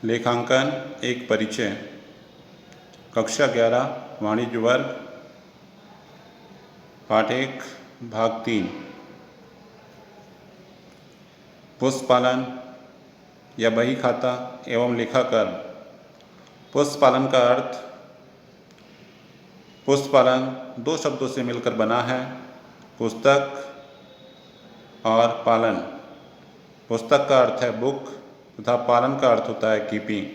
लेखांकन एक परिचय। कक्षा 11 वाणिज्य वर्ग पाठ 1 भाग 3। पुस्तपालन या बही खाता एवं लेखाकरण। पुस्तपालन का अर्थ पुस्तपालन दो शब्दों से मिलकर बना है, पुस्तक और पालन। पुस्तक का अर्थ है बुक तथा पालन का अर्थ होता है कीपिंग।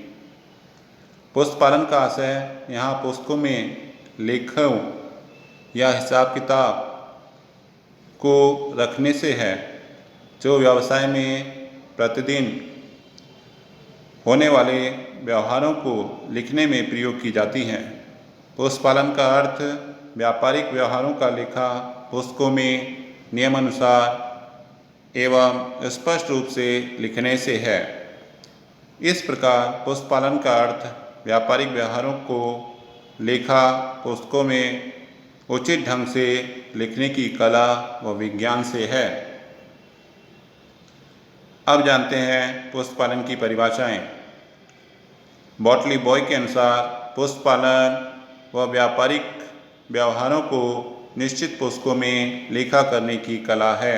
पुस्तपालन का आशय यहाँ पुस्तकों में लेखों या हिसाब किताब को रखने से है, जो व्यवसाय में प्रतिदिन होने वाले व्यवहारों को लिखने में प्रयोग की जाती हैं। पुस्तपालन का अर्थ व्यापारिक व्यवहारों का लेखा पुस्तकों में नियमानुसार एवं स्पष्ट रूप से लिखने से है। इस प्रकार पुस्तपालन का अर्थ व्यापारिक व्यवहारों को लेखा पुस्तकों में उचित ढंग से लिखने की कला व विज्ञान से है। अब जानते हैं पुस्तपालन की परिभाषाएं। बॉटली बॉय के अनुसार पुस्तपालन व व्यापारिक व्यवहारों को निश्चित पुस्तकों में लेखा करने की कला है।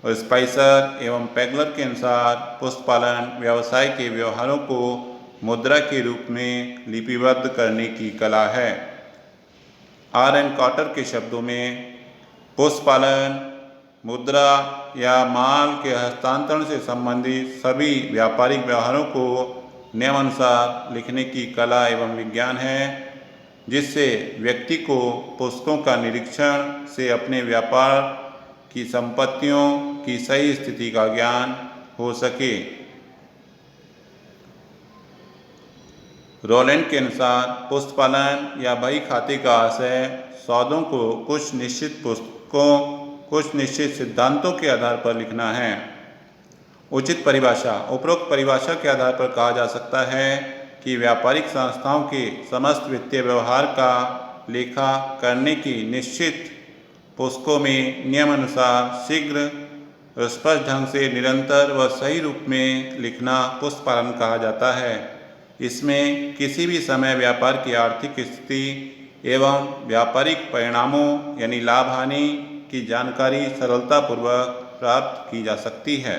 और स्पाइसर एवं पैगलर के अनुसार पुस्तपालन व्यवसाय के व्यवहारों को मुद्रा के रूप में लिपिबद्ध करने की कला है। आर.एन. कॉटर के शब्दों में पुस्तपालन मुद्रा या माल के हस्तांतरण से संबंधित सभी व्यापारिक व्यवहारों को नियमानुसार लिखने की कला एवं विज्ञान है, जिससे व्यक्ति को पुस्तकों का निरीक्षण से अपने व्यापार की संपत्तियों की सही स्थिति का ज्ञान हो सके। रोलैंड के अनुसार पुस्तपालन या बही खाते का आशय सौदों को कुछ निश्चित पुस्तकों कुछ निश्चित सिद्धांतों के आधार पर लिखना है। उचित परिभाषा। उपरोक्त परिभाषा के आधार पर कहा जा सकता है कि व्यापारिक संस्थाओं के समस्त वित्तीय व्यवहार का लेखा करने की निश्चित पुस्तकों में नियमानुसार शीघ्र स्पष्ट ढंग से निरंतर व सही रूप में लिखना पुस्तपालन कहा जाता है। इसमें किसी भी समय व्यापार की आर्थिक स्थिति एवं व्यापारिक परिणामों यानी लाभ हानि की जानकारी सरलतापूर्वक प्राप्त की जा सकती है।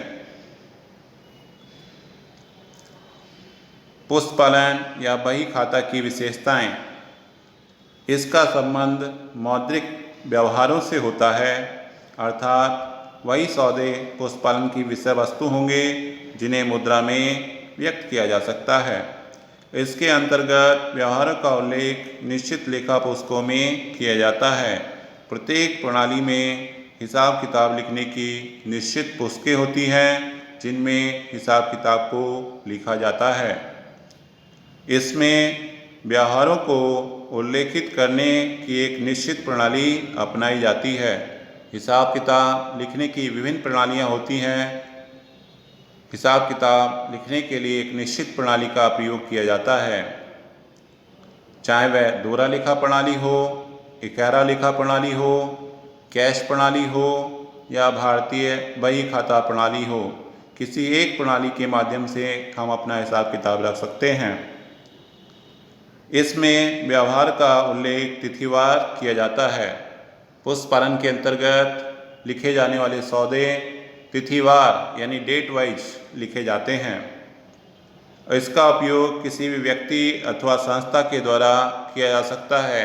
पुस्तपालन या बही खाता की विशेषताएं। इसका संबंध मौद्रिक व्यवहारों से होता है, अर्थात वही सौदे पुस्तपालन की विषय वस्तु होंगे जिन्हें मुद्रा में व्यक्त किया जा सकता है। इसके अंतर्गत व्यवहारों का उल्लेख निश्चित लेखा पुस्तकों में किया जाता है। प्रत्येक प्रणाली में हिसाब किताब लिखने की निश्चित पुस्तकें होती हैं, जिनमें हिसाब किताब को लिखा जाता है। इसमें व्यवहारों को उल्लेखित करने की एक निश्चित प्रणाली अपनाई जाती है। हिसाब किताब लिखने की विभिन्न प्रणालियां होती हैं। हिसाब किताब लिखने के लिए एक निश्चित प्रणाली का प्रयोग किया जाता है, चाहे वह दोहरा लेखा प्रणाली हो, इकारा लेखा प्रणाली हो, कैश प्रणाली हो या भारतीय बही खाता प्रणाली हो। किसी एक प्रणाली के माध्यम से हम अपना हिसाब किताब रख सकते हैं। इसमें व्यवहार का उल्लेख तिथिवार किया जाता है। पुस्तपालन के अंतर्गत लिखे जाने वाले सौदे तिथिवार यानी डेट वाइज लिखे जाते हैं। इसका उपयोग किसी भी व्यक्ति अथवा संस्था के द्वारा किया जा सकता है।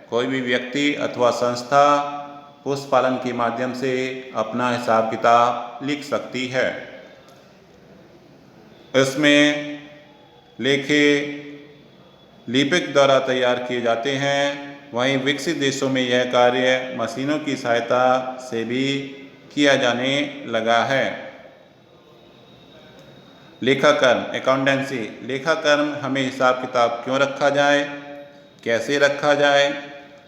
कोई भी व्यक्ति अथवा संस्था पुस्तपालन के माध्यम से अपना हिसाब किताब लिख सकती है। इसमें लेखे लिपिक द्वारा तैयार किए जाते हैं। वहीं विकसित देशों में यह कार्य मशीनों की सहायता से भी किया जाने लगा है। लेखाकरण अकाउंटेंसी। लेखाकरण हमें हिसाब किताब क्यों रखा जाए, कैसे रखा जाए,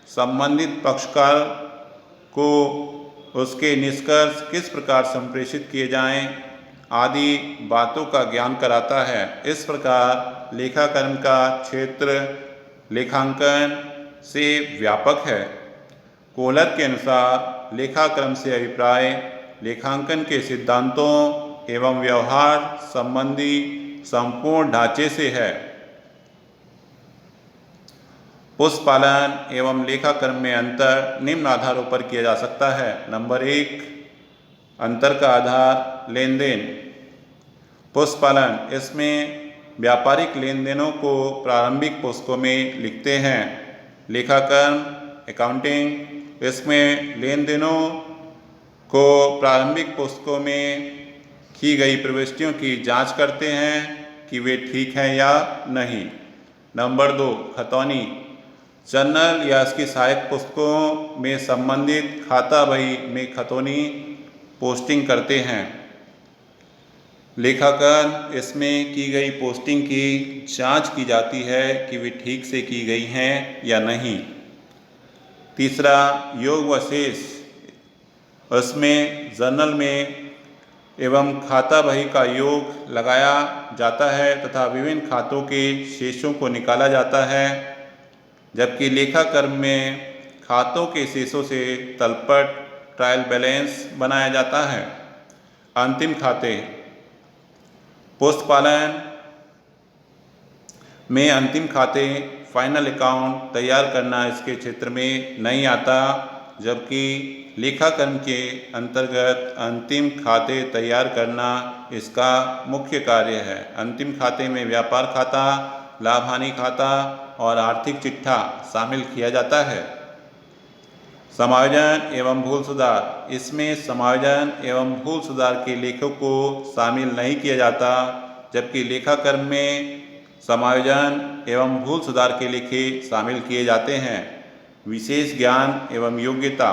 संबंधित पक्षकार को उसके निष्कर्ष किस प्रकार संप्रेषित किए जाएं, आदि बातों का ज्ञान कराता है। इस प्रकार लेखाकरण का क्षेत्र लेखांकन से व्यापक है। कोहलर के अनुसार लेखाकरण से अभिप्राय लेखांकन के सिद्धांतों एवं व्यवहार संबंधी संपूर्ण ढांचे से है। पुस्तक पालन एवं लेखाकर्म में अंतर निम्न आधारों पर किया जा सकता है। नंबर 1, अंतर का आधार लेन देन। पुस्तक पालन, इसमें व्यापारिक लेन देनों को प्रारंभिक पुस्तकों में लिखते हैं। लेखाकर्म अकाउंटिंग, इसमें लेन देनों को प्रारंभिक पुस्तकों में की गई प्रविष्टियों की जांच करते हैं कि वे ठीक हैं या नहीं। नंबर 2, खतौनी। जर्नल या इसकी सहायक पुस्तकों में संबंधित खाता बही में खतौनी पोस्टिंग करते हैं। लेखाकर्म, इसमें की गई पोस्टिंग की जांच की जाती है कि वे ठीक से की गई हैं या नहीं। तीसरा, योग व शेष। उसमें जर्नल में एवं खाता बही का योग लगाया जाता है तथा विभिन्न खातों के शेषों को निकाला जाता है, जबकि लेखाकर्म में खातों के शेषों से तलपट ट्रायल बैलेंस बनाया जाता है। अंतिम खाते। पुस्तक पालन में अंतिम खाते फाइनल अकाउंट तैयार करना इसके क्षेत्र में नहीं आता, जबकि लेखाकर्म के अंतर्गत अंतिम खाते तैयार करना इसका मुख्य कार्य है। अंतिम खाते में व्यापार खाता, लाभ हानि खाता और आर्थिक चिट्ठा शामिल किया जाता है। समायोजन एवं भूल सुधार। इसमें समायोजन एवं भूल सुधार के लेखों को शामिल नहीं किया जाता, जबकि लेखाकर्म में समायोजन एवं भूल सुधार के लेखे शामिल किए जाते हैं। विशेष ज्ञान एवं योग्यता।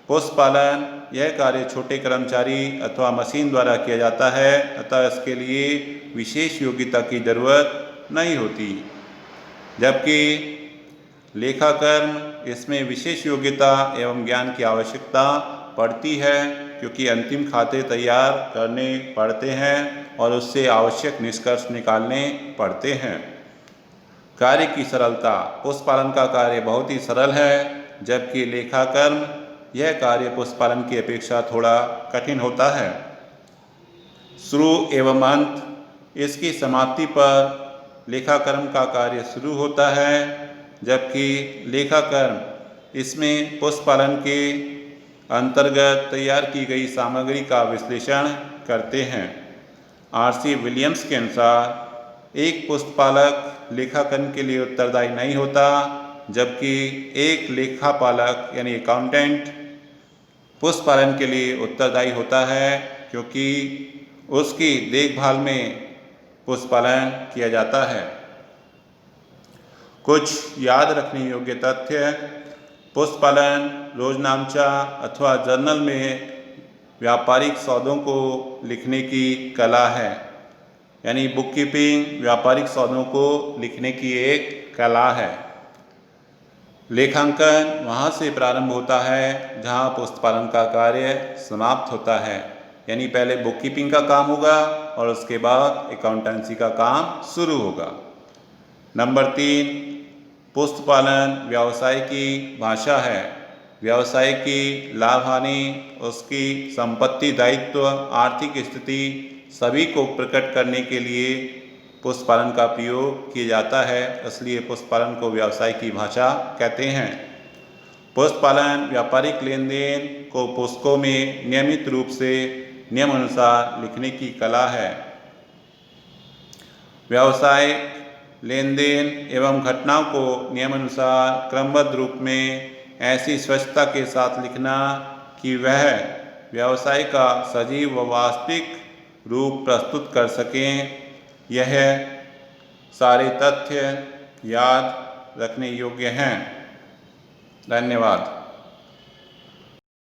पुस्तक पालन, यह कार्य छोटे कर्मचारी अथवा मशीन द्वारा किया जाता है, अतः इसके लिए विशेष योग्यता की जरूरत नहीं होती, जबकि लेखाकर्म, इसमें विशेष योग्यता एवं ज्ञान की आवश्यकता पड़ती है, क्योंकि अंतिम खाते तैयार करने पड़ते हैं और उससे आवश्यक निष्कर्ष निकालने पड़ते हैं। कार्य की सरलता। पुस्तक पालन का कार्य बहुत ही सरल है, जबकि लेखाकर्म, यह कार्य पुस्तक पालन की अपेक्षा थोड़ा कठिन होता है। शुरू एवं अंत। इसकी समाप्ति पर लेखाकर्म का कार्य शुरू होता है, जबकि लेखाकर्म, इसमें पुस्तक पालन के अंतर्गत तैयार की गई सामग्री का विश्लेषण करते हैं। आर.सी. विलियम्स के अनुसार एक पुस्तक पालक लेखाकर्म के लिए उत्तरदायी नहीं होता, जबकि एक लेखापालक यानी अकाउंटेंट पुस्तक पालन के लिए उत्तरदायी होता है, क्योंकि उसकी देखभाल में पुस्तक पालन किया जाता है। कुछ याद रखने योग्य तथ्य। पुस्तक पालन रोजनामचा अथवा जर्नल में व्यापारिक सौदों को लिखने की कला है, यानी बुक कीपिंग व्यापारिक सौदों को लिखने की एक कला है। लेखांकन वहाँ से प्रारंभ होता है जहाँ पुस्तक पालन का कार्य समाप्त होता है, यानी पहले बुक कीपिंग का काम होगा और उसके बाद अकाउंटेंसी का काम शुरू होगा। नंबर 3, पुस्तक पालन व्यवसाय की भाषा है। व्यवसाय की लाभ हानि, उसकी संपत्ति दायित्व, आर्थिक स्थिति सभी को प्रकट करने के लिए पुस्तक पालन का प्रयोग किया जाता है, इसलिए पुस्तक पालन को व्यवसाय की भाषा कहते हैं। पुस्तक पालन व्यापारिक लेन देन को पुस्तकों में नियमित रूप से नियम अनुसार लिखने की कला है। व्यवसायिक लेन देन एवं घटनाओं को नियमानुसार क्रमबद्ध रूप में ऐसी स्वच्छता के साथ लिखना कि वह व्यवसाय का सजीव व वास्तविक रूप प्रस्तुत कर सकें, यह सारे तथ्य याद रखने योग्य हैं। धन्यवाद।